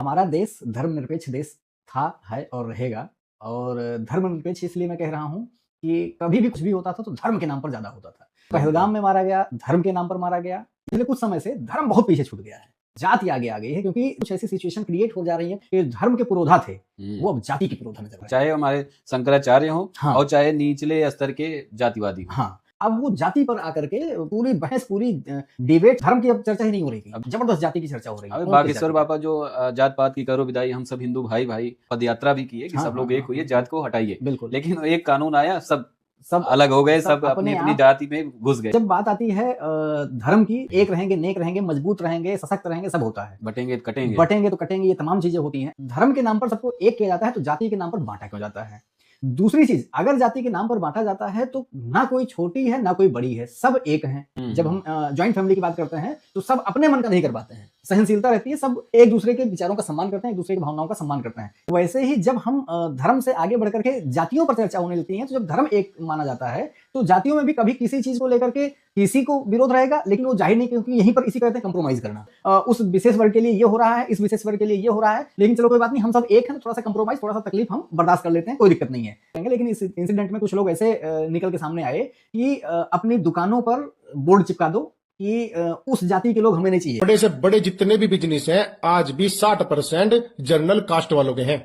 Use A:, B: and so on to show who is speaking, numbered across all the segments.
A: हमारा देश धर्मनिरपेक्ष देश था, है और रहेगा। और धर्मनिरपेक्ष इसलिए मैं कह रहा हूँ कि कभी भी कुछ भी होता था तो धर्म के नाम पर ज़्यादा होता था। पहलगाम में मारा गया, धर्म के नाम पर मारा गया। पिछले कुछ समय से धर्म बहुत पीछे छूट गया है। जाति आगे आ गई है क्योंकि कुछ ऐसी सिचुएशन क्रिएट हो जा रही है कि धर्म के पुरोधा थे, वो अब जाति के पुरोधा नज़र आ रहे हैं।
B: चाहे हमारे शंकराचार्य हों
A: हाँ।
B: और चाहे निचले स्तर के जातिवादी हों।
A: हाँ, अब वो जाति पर आकर के पूरी बहस, पूरी डिबेट, धर्म की अब चर्चा ही नहीं हो रही थी। अब जबरदस्त जाति की चर्चा हो रही है।
B: अब
A: कौन किस
B: बागेश्वर
A: जाति का?
B: बाबा जो जात पात की करो विदाई, हम सब हिंदू भाई भाई पद यात्रा भी की है कि
A: हाँ,
B: सब लोग
A: हाँ,
B: एक हुई,
A: हाँ,
B: जात को हटाइए।
A: बिल्कुल।
B: लेकिन एक कानून आया, सब
A: सब
B: अलग हो गए, सब अपनी
A: अपने
B: अपनी
A: आप।
B: जाति में घुस गए।
A: जब बात आती है धर्म की, एक रहेंगे, नेक रहेंगे, मजबूत रहेंगे, सशक्त रहेंगे, सब होता है।
B: बटेंगे तो कटेंगे।
A: बटेंगे तो कटेंगे, ये तमाम चीजें होती हैं। धर्म के नाम पर सबको एक किया जाता है तो जाति के नाम पर बांटा क्यों जाता है? दूसरी चीज, अगर जाति के नाम पर बांटा जाता है तो ना कोई छोटी है ना कोई बड़ी है, सब एक हैं। जब हम जॉइंट फैमिली की बात करते हैं तो सब अपने मन का नहीं कर पाते हैं, सहनशीलता रहती है, सब एक दूसरे के विचारों का सम्मान करते हैं, एक दूसरे की भावनाओं का सम्मान करते हैं। वैसे ही जब हम धर्म से आगे बढ़कर के जातियों पर चर्चा होने लगती है, तो जब धर्म एक माना जाता है तो जातियों में भी कभी किसी चीज को लेकर के किसी को विरोध रहेगा, लेकिन वो जाहिर नहीं, क्योंकि यहीं पर इसी कहते हैं कंप्रोमाइज करना। उस विशेष वर्ग के लिए ये हो रहा है, इस विशेष वर्ग के लिए ये हो रहा है, लेकिन चलो कोई बात नहीं, हम सब एक हैं, तो थोड़ा सा कंप्रोमाइज, थोड़ा सा तकलीफ हम बर्दाश्त कर लेते हैं, कोई दिक्कत नहीं है। लेकिन इस इंसिडेंट में कुछ लोग ऐसे निकल के सामने आए कि अपनी दुकानों पर बोर्ड चिपका दो कि उस जाति के लोग हमें नहीं चाहिए।
C: बड़े से बड़े जितने भी बिजनेस हैं आज भी 60% जनरल कास्ट वालों के हैं।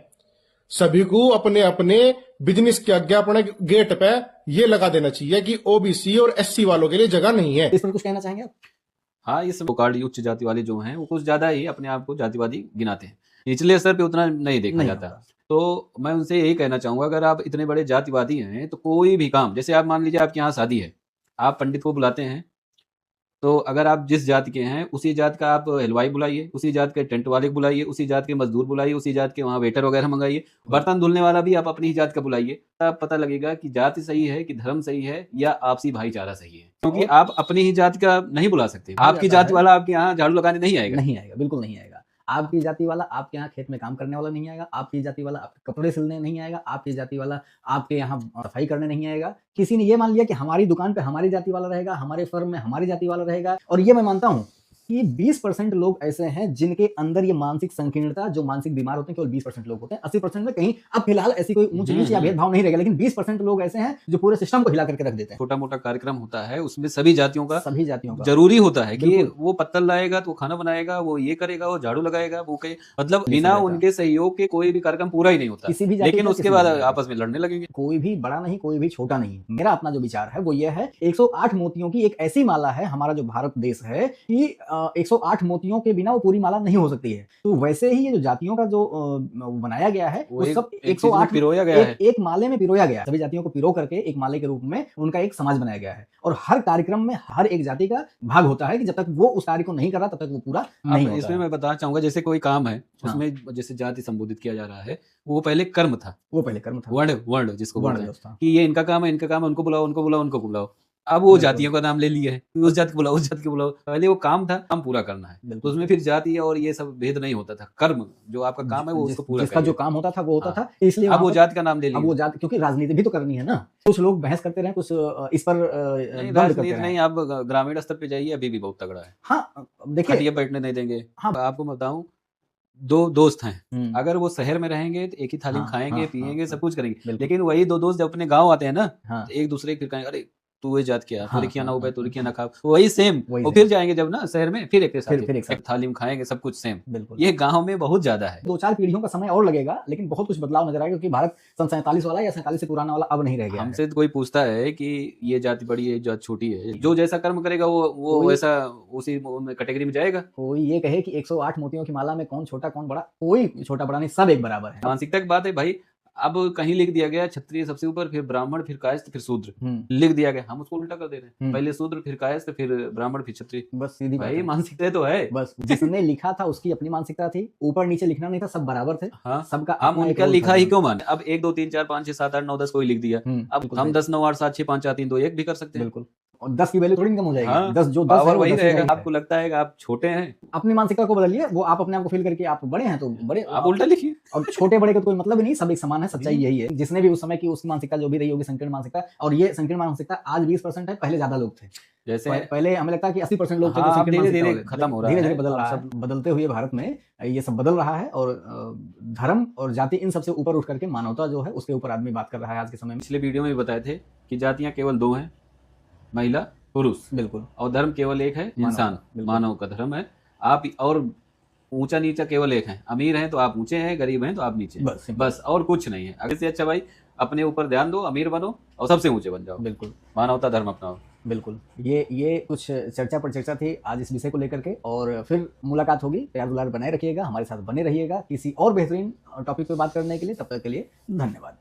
C: सभी को अपने अपने बिजनेस के आगे अपने गेट पे ये लगा देना चाहिए कि ओबीसी और एससी वालों के लिए जगह नहीं है।
A: इस पर कुछ कहना चाहेंगे आप?
B: हाँ, इस कार्ड उच्च जाति वाले जो हैं वो कुछ ज्यादा ही अपने आप को जातिवादी गिनाते हैं, निचले स्तर पे उतना नहीं देखा जाता। तो मैं उनसे यही कहना चाहूंगा, अगर आप इतने बड़े जातिवादी हैं तो कोई भी काम, जैसे आप मान लीजिए आपके यहाँ शादी है, आप पंडित को बुलाते हैं, तो अगर आप जिस जाति के हैं उसी जात का आप हलवाई बुलाइए, उसी जात के टेंट वाले को बुलाइए, उसी जात के मजदूर बुलाइए, उसी जात के वहाँ वेटर वगैरह मंगाइए, बर्तन धुलने वाला भी आप अपनी ही जात का बुलाइए। तब पता लगेगा कि जाति सही है कि धर्म सही है या आपसी भाईचारा सही है, क्योंकि आप अपनी ही जात का नहीं बुला सकते। आपकी जाति वाला आपके यहाँ झाड़ू लगाने नहीं आएगा,
A: नहीं आएगा, बिल्कुल नहीं आएगा। आपकी जाति वाला आपके यहाँ खेत में काम करने वाला नहीं आएगा, आपकी जाति वाला आपके कपड़े सिलने नहीं आएगा, आपकी जाति वाला आपके यहाँ सफाई करने नहीं आएगा। किसी ने ये मान लिया कि हमारी दुकान पे हमारी जाति वाला रहेगा, हमारे फर्म में हमारी जाति वाला रहेगा। और ये मैं मानता हूँ कि 20% लोग ऐसे हैं जिनके अंदर ये मानसिक संकीर्णता, जो मानसिक बीमार होते हैं, केवल 20% लोग होते हैं। 80% में कहीं अब फिलहाल ऐसी कोई ऊंच नीच या भेदभाव नहीं रहेगा, लेकिन 20% लोग ऐसे हैं जो पूरे सिस्टम को हिला करके रख देते हैं।
B: छोटा मोटा कार्यक्रम होता है उसमें सभी जातियों का जरूरी होता है कि वो पत्तल लाएगा तो खाना बनाएगा, वो ये करेगा, वो झाड़ू लगाएगा, वो मतलब बिना उनके सहयोग के कोई भी कार्यक्रम पूरा ही नहीं होता, लेकिन उसके बाद आपस में लड़ने लगेंगे।
A: कोई भी बड़ा नहीं, कोई भी छोटा नहीं। मेरा अपना जो विचार है वो ये है, 108 मोतियों की एक ऐसी माला है हमारा जो भारत देश है कि 108 मोतियों के बिना वो पूरी माला नहीं हो सकती है। तो वैसे ही ये जो जातियों का जो बनाया गया है वो सब 108
B: पिरोया गया है,
A: एक माले में पिरोया गया है। सभी जातियों को पिरो करके एक माले के रूप में उनका एक समाज बनाया गया है, और हर कार्यक्रम में हर एक जाति का भाग होता है कि जब तक वो उस कार्य को नहीं कर रहा तब तक वो पूरा नहीं होता।
B: इसमें मैं बताना चाहूंगा, जैसे कोई काम है उसमें जैसे जाति संबोधित किया जा रहा है, वो पहले कर्म था, वर्ण जिसको बोलते हैं कि ये इनका काम है, इनका काम है, उनको बुलाओ, उनको बुलाओ, उनको बुलाओ। अब वो जातियों का नाम ले लिया है, उस जाति को बुलाओ, उस जाति को बुलाओ। पहले वो काम था, काम पूरा करना है, तो उसमें फिर जाति और ये सब भेद नहीं होता था। कर्म जो आपका काम है वो उसको पूरा,
A: जिसका जो काम होता था वो होता था, इसलिए
B: अब वो जाति का नाम ले लिया।
A: अब वो जाति, क्योंकि राजनीति भी तो करनी है ना। कुछ लोग बहस करते रहे, कुछ इस पर
B: राजनीति नहीं, आप ग्रामीण स्तर पे जाइए, अभी भी बहुत तगड़ा है।
A: हाँ देखिए,
B: खटिया बैठने नहीं देंगे।
A: हाँ,
B: आपको बताऊं, दो दोस्त हैं, अगर वो शहर में रहेंगे तो एक ही थाली में खाएंगे, पिएंगे, सब कुछ करेंगे, लेकिन वही दो दोस्त जब अपने गांव आते हैं ना, तो एक दूसरे के कहेंगे, अरे तू ये जात क्या, तू लिखिया ना हो, तू लिखिया ना खा, वही सेम। और फिर जाएंगे जब ना शहर में, फिर एक साथ थाली में खाएंगे, सब कुछ सेम। ये गांव में बहुत ज्यादा है।
A: 2-4 पीढ़ियों का समय और लगेगा, लेकिन बहुत कुछ बदलाव नजर आएगा, क्योंकि भारत सन 47 वाला या 47 से पुराना वाला अब नहीं रह गया।
B: हमसे कोई पूछता है कि ये जाति बड़ी है, जाति छोटी है, जो जैसा कर्म करेगा वो वैसा उसी कैटेगरी में जाएगा।
A: कोई ये कहे कि 108 मोतियों की माला में कौन छोटा कौन बड़ा, कोई छोटा बड़ा नहीं, सब एक बराबर है।
B: मानसिकता की बात है भाई। अब कहीं लिख दिया गया क्षत्रिय सबसे ऊपर, फिर ब्राह्मण, फिर कायस्थ, फिर शूद्र लिख दिया गया, हम उसको उल्टा कर दे रहे हैं। पहले शूद्र, फिर कायस्थ, फिर ब्राह्मण, फिर क्षत्रिय।
A: बस सीधी
B: भाई मानसिकता तो है।
A: बस जिसने लिखा था उसकी अपनी मानसिकता थी, ऊपर नीचे लिखना नहीं था, सब बराबर थे।
B: हाँ,
A: सबका
B: हम उनका लिखा ही क्यों माने? अब 1 2 3 4 5 6 7 8 9 10 कोई लिख दिया, अब हम 10 9 8 7 6 5 4 3 2 1 भी कर सकते हैं।
A: बिल्कुल। और 10 की वैल्यू थोड़ी कम हो जाएगी।
B: हाँ,
A: 10 जो 10 है
B: पावर
A: वो
B: वही
A: 10 ही
B: रहेगा।
A: रहेगा।
B: आपको लगता है कि आप छोटे हैं,
A: अपनी मानसिकता को बदलिए, वो आप अपने आप को फील करके आप बड़े हैं तो बड़े
B: आप उल्टा लिखिए।
A: और छोटे बड़े का कोई मतलब ही नहीं, सब एक समान है। सच्चाई
B: जी।
A: यही है। जिसने भी उस समय की उसकी मानसिकता जो भी रही होगी संकीर्ण मानसिकता, और ये संकीर्ण मानसिकता आज 20% है, पहले ज्यादा लोग थे।
B: जैसे
A: पहले हमें लगता है कि 80% लोग थे
B: हाँ,
A: जो
B: अब
A: संकीर्ण मानसिकता
B: धीरे-धीरे
A: वाले।
B: खत्म हो रहा
A: धीरे-धीरे
B: है,
A: बदल
B: अब
A: रहा है।
B: सब
A: बदलते हुए भारत में ये सब बदल रहा है और धर्म और जाति इन सबसे ऊपर उठ करके मानवता जो है उसके ऊपर आदमी बात कर रहा है आज के समय में।
B: पिछले वीडियो में भी बताए थे कि जातियां केवल 2 हैं, महिला, पुरुष,
A: बिल्कुल।
B: और धर्म केवल एक है,
A: मानव,
B: इंसान,
A: बिल्कुल।
B: मानव का धर्म है। आप और ऊंचा नीचा केवल एक है, अमीर हैं तो आप ऊंचे हैं, गरीब हैं तो आप नीचे हैं,
A: बस,
B: बस और कुछ नहीं है। अगर से अच्छा भाई अपने ऊपर ध्यान दो, अमीर बनो और सबसे ऊंचे बन जाओ,
A: बिल्कुल
B: मानवता धर्म अपनाओ।
A: बिल्कुल। ये कुछ चर्चा पर चर्चा थी आज इस विषय को लेकर के, और फिर मुलाकात होगी। प्यार दुलार बनाए रखिएगा, हमारे साथ बने रहिएगा किसी और बेहतरीन टॉपिक पे बात करने के लिए। तब तक के लिए धन्यवाद।